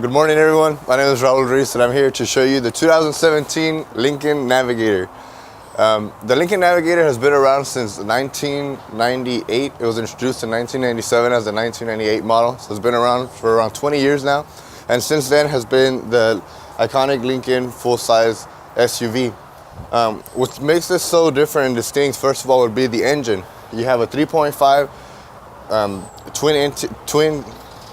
Good morning, everyone. My name is Raul Ruiz, and I'm here to show you the 2017 Lincoln Navigator. The Lincoln Navigator has been around since 1998. It was introduced in 1997 as the 1998 model, so it's been around for around 20 years now. And since then has been the iconic Lincoln full-size SUV. What makes this so different and distinct, first of all, would be the engine. You have a 3.5 twin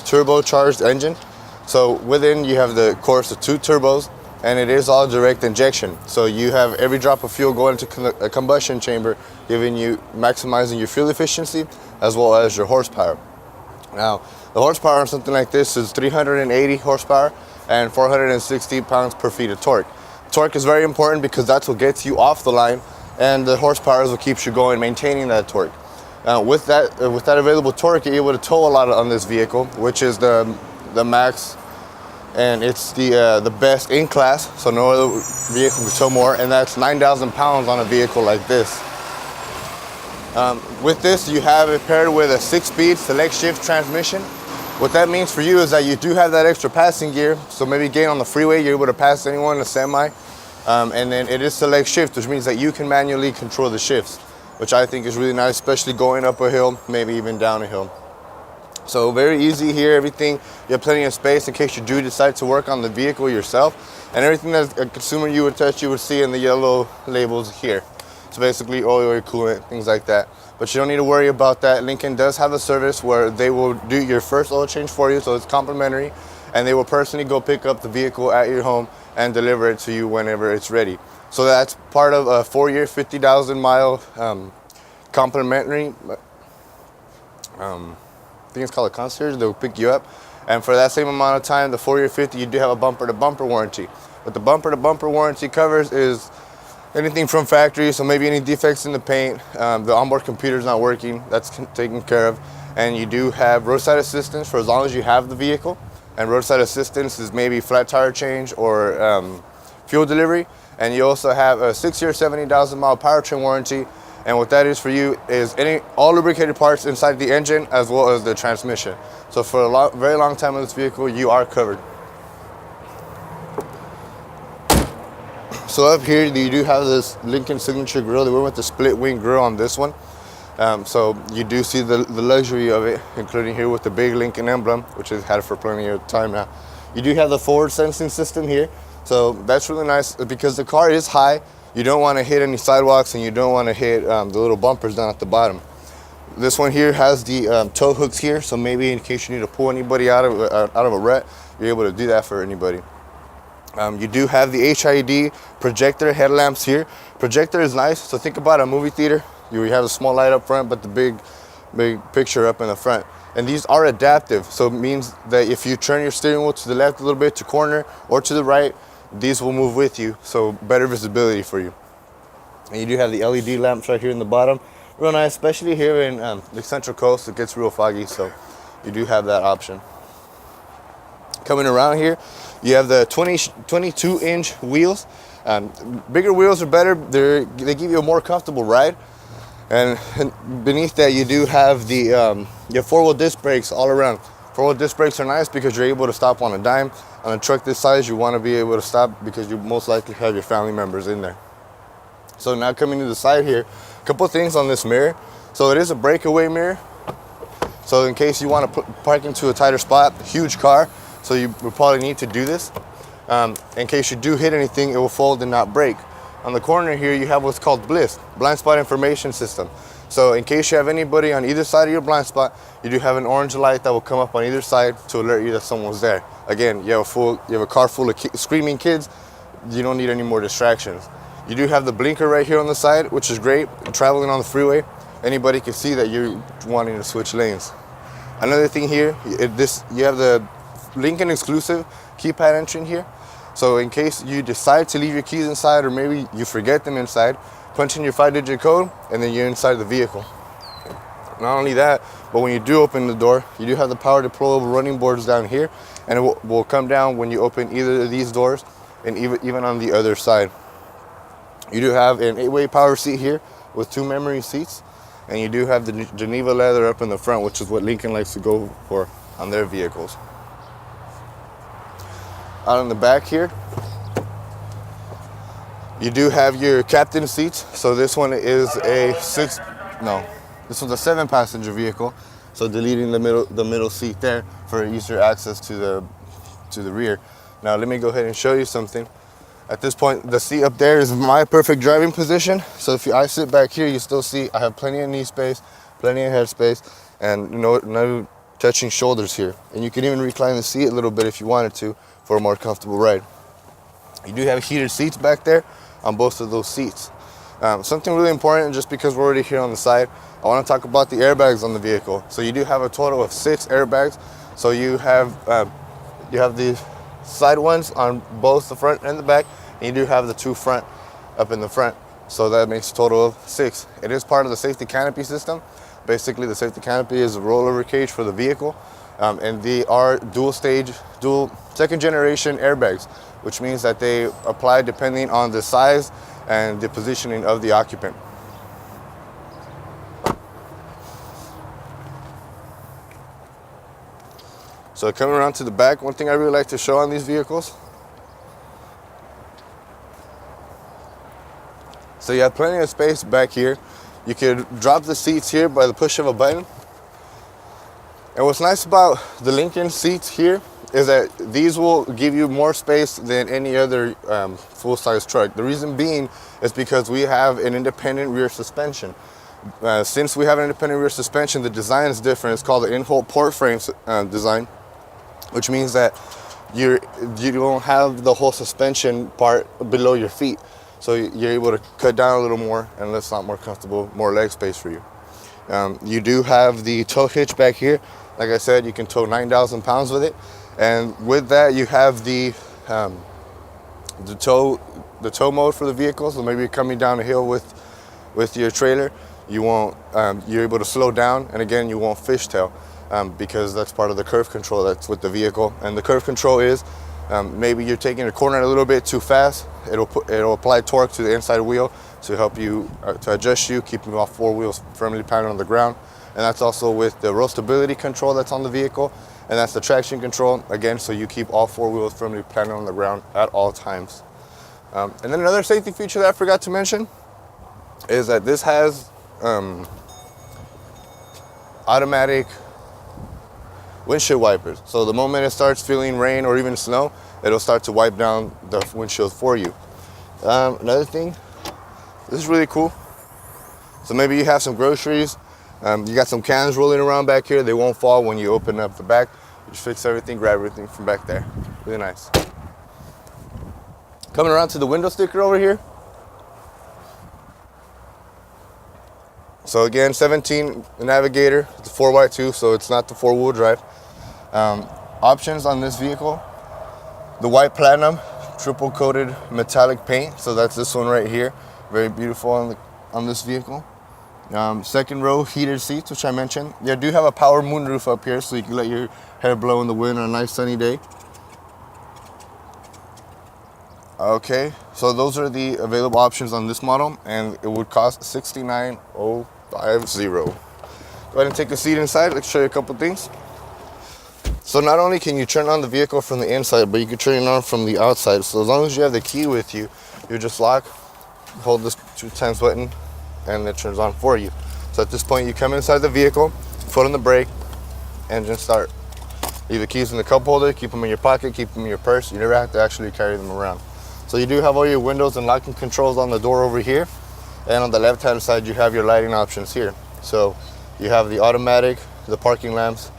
turbocharged engine. So within you have the course of two turbos, and it is all direct injection. So you have every drop of fuel going into a combustion chamber, maximizing your fuel efficiency as well as your horsepower. Now, the horsepower on something like this is 380 horsepower and 460 pounds per feet of torque. Torque is very important because that's what gets you off the line, and the horsepower is what keeps you going, maintaining that torque. With that available torque, you're able to tow a lot on this vehicle, which is the max, and it's the best in class, so no other vehicle can tow more, and that's 9,000 pounds on a vehicle like this. With this, you have it paired with a 6-speed select shift transmission. What that means for you is that you do have that extra passing gear, so maybe getting on the freeway, you're able to pass anyone in a semi, and then it is select shift, which means that you can manually control the shifts, which I think is really nice, especially going up a hill, maybe even down a hill. So very easy here, everything. You have plenty of space in case you do decide to work on the vehicle yourself. And everything that a consumer you would touch, you would see in the yellow labels here. So basically oil, coolant, things like that. But you don't need to worry about that. Lincoln does have a service where they will do your first oil change for you, so it's complimentary. And they will personally go pick up the vehicle at your home and deliver it to you whenever it's ready. So that's part of a 4-year, 50,000 mile complimentary. I think it's called a concierge. They'll pick you up, and for that same amount of time, the 4-year 50, you do have a bumper-to-bumper warranty. What the bumper-to-bumper warranty covers is anything from factory, so maybe any defects in the paint, the onboard computer is not working, that's taken care of, and you do have roadside assistance for as long as you have the vehicle. And roadside assistance is maybe flat tire change or fuel delivery, and you also have a 6-year, 70,000 mile powertrain warranty. And what that is for you is all lubricated parts inside the engine as well as the transmission. So for a very long time in this vehicle, you are covered. So up here, you do have this Lincoln Signature grille. They went with the split wing grille on this one. So you do see the luxury of it, including here with the big Lincoln emblem, which has had it for plenty of time now. You do have the forward sensing system here. So that's really nice because the car is high. You don't want to hit any sidewalks, and you don't want to hit the little bumpers down at the bottom. This one here has the tow hooks here, so maybe in case you need to pull anybody out of a rut, you're able to do that for anybody. You do have the HID projector headlamps here. Projector is nice, so think about a movie theater. You have a small light up front, but the big picture up in the front. And these are adaptive, so it means that if you turn your steering wheel to the left a little bit, to corner, or to the right, these will move with you, so better visibility for you. And you do have the LED lamps right here in the bottom. Real nice, especially here in the Central Coast. It gets real foggy, so you do have that option. Coming around here, you have the 22-inch wheels. Bigger wheels are better. They give you a more comfortable ride. And beneath that, you do have the your 4-wheel disc brakes all around. 4-wheel disc brakes are nice because you're able to stop on a dime. On a truck this size, you want to be able to stop because you most likely have your family members in there. So now coming to the side here, a couple things on this mirror. So it is a breakaway mirror. So in case you want to park into a tighter spot, huge car, so you will probably need to do this. In case you do hit anything, it will fold and not break. On the corner here, you have what's called BLIS, Blind Spot Information System. So in case you have anybody on either side of your blind spot, you do have an orange light that will come up on either side to alert you that someone's there. Again, you have a car full of screaming kids. You don't need any more distractions. You do have the blinker right here on the side, which is great. Traveling on the freeway, anybody can see that you're wanting to switch lanes. Another thing here, you have the Lincoln exclusive keypad entry here. So in case you decide to leave your keys inside, or maybe you forget them inside, punch in your 5-digit code, and then you're inside the vehicle. Not only that, but when you do open the door, you do have the power deployable running boards down here, and it will come down when you open either of these doors, and even on the other side. You do have an 8-way power seat here with 2 memory seats, and you do have the Geneva leather up in the front, which is what Lincoln likes to go for on their vehicles. out in the back here, you do have your captain seats. So this one is this one's a 7-passenger vehicle. So deleting the middle seat there for easier access to the rear. Now let me go ahead and show you something. At this point, the seat up there is my perfect driving position. So if I sit back here, you still see I have plenty of knee space, plenty of head space, and no touching shoulders here. And you can even recline the seat a little bit if you wanted to for a more comfortable ride. You do have heated seats back there on both of those seats. Something really important, just because we're already here on the side, I want to talk about the airbags on the vehicle. So you do have a total of 6 airbags. So you have the side ones on both the front and the back, and you do have the 2 front up in the front. So that makes a total of 6. It is part of the safety canopy system. Basically, the safety canopy is a rollover cage for the vehicle, and they are dual second generation airbags, which means that they apply depending on the size and the positioning of the occupant. So coming around to the back, one thing I really like to show on these vehicles. So you have plenty of space back here. You could drop the seats here by the push of a button. And what's nice about the Lincoln seats here is that these will give you more space than any other full-size truck. The reason being is because we have an independent rear suspension. Since we have an independent rear suspension, the design is different. It's called the in-hole port frame design, which means that you don't have the whole suspension part below your feet. So you're able to cut down a little more, and it's a lot more comfortable, more leg space for you. You do have the tow hitch back here. Like I said, you can tow 9,000 pounds with it. And with that, you have the tow mode for the vehicle. So maybe you're coming down a hill with your trailer, you're able to slow down, and again, you won't fishtail because that's part of the curve control that's with the vehicle. And the curve control is maybe you're taking a corner a little bit too fast. It'll apply torque to the inside wheel to help you to adjust you, keeping you off 4 wheels firmly planted on the ground. And that's also with the roll stability control that's on the vehicle, and that's the traction control again, so you keep all 4 wheels firmly planted on the ground at all times. And then another safety feature that I forgot to mention is that this has automatic windshield wipers. So the moment it starts feeling rain or even snow, it'll start to wipe down the windshield for you. Another thing, this is really cool. So maybe you have some groceries, you got some cans rolling around back here. They won't fall when you open up the back. You just fix everything, grab everything from back there. Really nice. Coming around to the window sticker over here. So again, 17 Navigator. It's a 4x2, so it's not the 4-wheel drive. Options on this vehicle: the white platinum triple coated metallic paint. So that's this one right here. Very beautiful on this vehicle. Second row heated seats, which I mentioned. You do have a power moonroof up here, so you can let your hair blow in the wind on a nice sunny day. Okay, so those are the available options on this model, and it would cost $69,050. Go ahead and take a seat inside. Let's show you a couple things. So not only can you turn on the vehicle from the inside, but you can turn it on from the outside. So as long as you have the key with you, you just hold this 2x button, and it turns on for you. So at this point, you come inside the vehicle, foot on the brake, engine start. Leave the keys in the cup holder, keep them in your pocket, keep them in your purse. You never have to actually carry them around. So you do have all your windows and locking controls on the door over here. And on the left-hand side, you have your lighting options here. So you have the automatic, the parking lamps,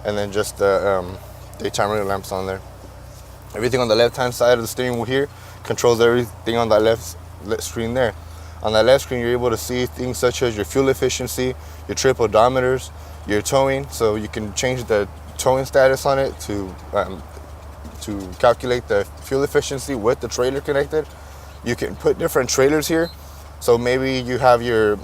and then just the daytime running lamps on there. Everything on the left-hand side of the steering wheel here controls everything on that left screen there. On that left screen, you're able to see things such as your fuel efficiency, your trip odometers, your towing. So you can change the towing status on it to calculate the fuel efficiency with the trailer connected. You can put different trailers here. So maybe you have your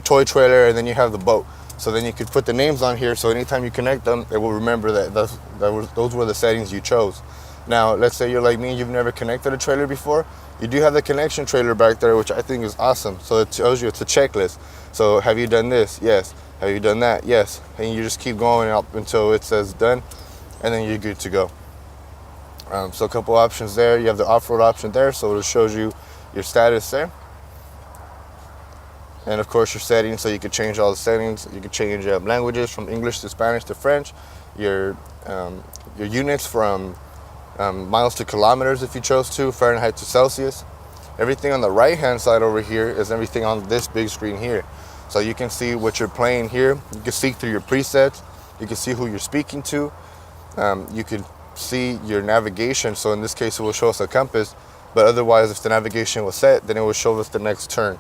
toy trailer and then you have the boat. So then you could put the names on here, so anytime you connect them, it will remember that those were the settings you chose. Now, let's say you're like me, you've never connected a trailer before. You do have the connection trailer back there, which I think is awesome. So it tells you it's a checklist. So have you done this? Yes. Have you done that? Yes. And you just keep going up until it says done, and then you're good to go. So a couple options there. You have the off-road option there, so it shows you your status there. And of course your settings, so you can change all the settings. You can change languages from English to Spanish to French. Your units from miles to kilometers if you chose to, Fahrenheit to Celsius. Everything on the right hand side over here is everything on this big screen here. So you can see what you're playing here. You can see through your presets. You can see who you're speaking to. You can see your navigation. So in this case, it will show us a compass. But otherwise, if the navigation was set, then it will show us the next turn.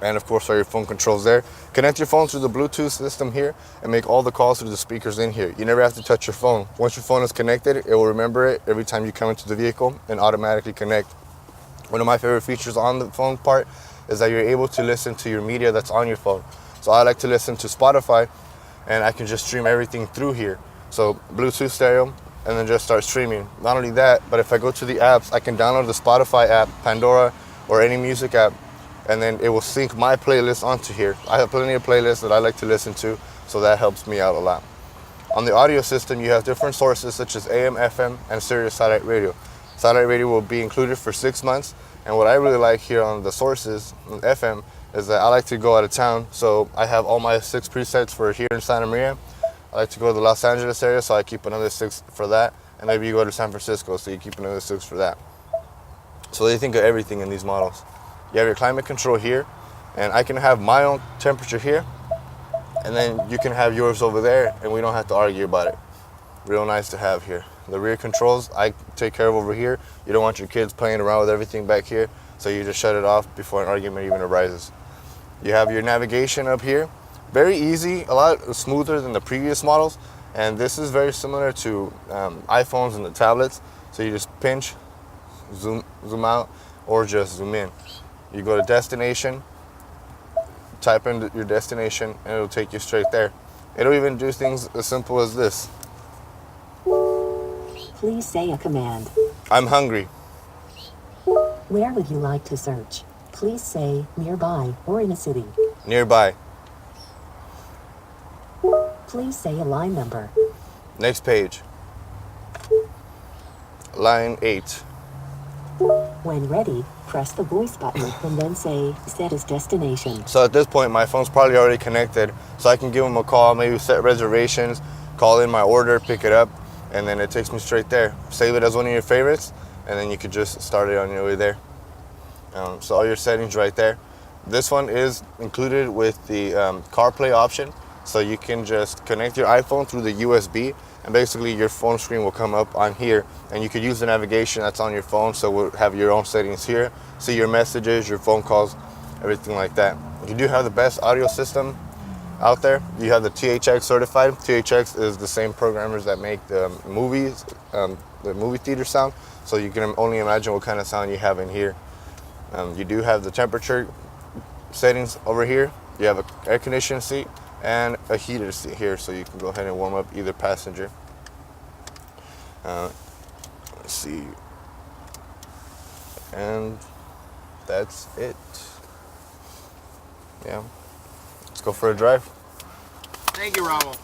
And of course, all your phone controls there. Connect your phone through the Bluetooth system here and make all the calls through the speakers in here. You never have to touch your phone. Once your phone is connected, it will remember it every time you come into the vehicle and automatically connect. One of my favorite features on the phone part is that you're able to listen to your media that's on your phone. So I like to listen to Spotify, and I can just stream everything through here. So Bluetooth stereo, and then just start streaming. Not only that, but if I go to the apps, I can download the Spotify app, Pandora, or any music app, and then it will sync my playlist onto here. I have plenty of playlists that I like to listen to, so that helps me out a lot. On the audio system, you have different sources such as AM, FM, and Sirius satellite radio. Satellite radio will be included for 6 months, and what I really like here on the sources, on FM, is that I like to go out of town, so I have all my 6 presets for here in Santa Maria. I like to go to the Los Angeles area, so I keep another 6 for that, and maybe you go to San Francisco, so you keep another 6 for that. So they think of everything in these models. You have your climate control here, and I can have my own temperature here, and then you can have yours over there, and we don't have to argue about it. Real nice to have here. The rear controls, I take care of over here. You don't want your kids playing around with everything back here, so you just shut it off before an argument even arises. You have your navigation up here. Very easy, a lot smoother than the previous models, and this is very similar to iPhones and the tablets. So you just pinch, zoom out, or just zoom in. You go to destination, type in your destination, and it'll take you straight there. It'll even do things as simple as this. Please say a command. I'm hungry. Where would you like to search? Please say nearby or in a city. Nearby. Please say a line number. Next page. Line 8. When ready, press the voice button and then say set as destination. So at this point, my phone's probably already connected, so I can give them a call, maybe set reservations, call in my order, pick it up, and then it takes me straight there. Save it as one of your favorites, and then you could just start it on your way there. So all your settings right there. This one is included with the CarPlay option, so you can just connect your iPhone through the USB, and basically your phone screen will come up on here, and you could use the navigation that's on your phone, so we'll have your own settings here, see your messages, your phone calls, everything like that. You do have the best audio system out there. You have the THX certified. THX is the same programmers that make the movies, the movie theater sound, so you can only imagine what kind of sound you have in here. You do have the temperature settings over here. You have an air conditioning seat and a heated seat here, so you can go ahead and warm up either passenger. Let's see, and that's it. Yeah, let's go for a drive. Thank you, Raul.